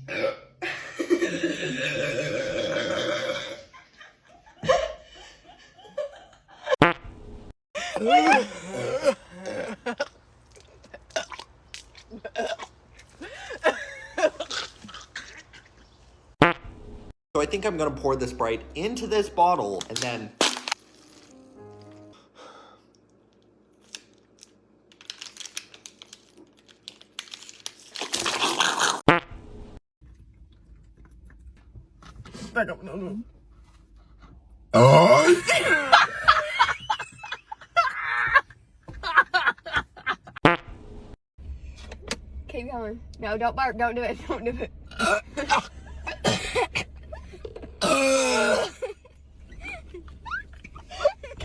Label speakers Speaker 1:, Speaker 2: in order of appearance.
Speaker 1: So I think I'm gonna pour the Sprite into this bottle and then...
Speaker 2: I don't know.
Speaker 3: Keep going. No, don't burp. Don't do it. Don't do it.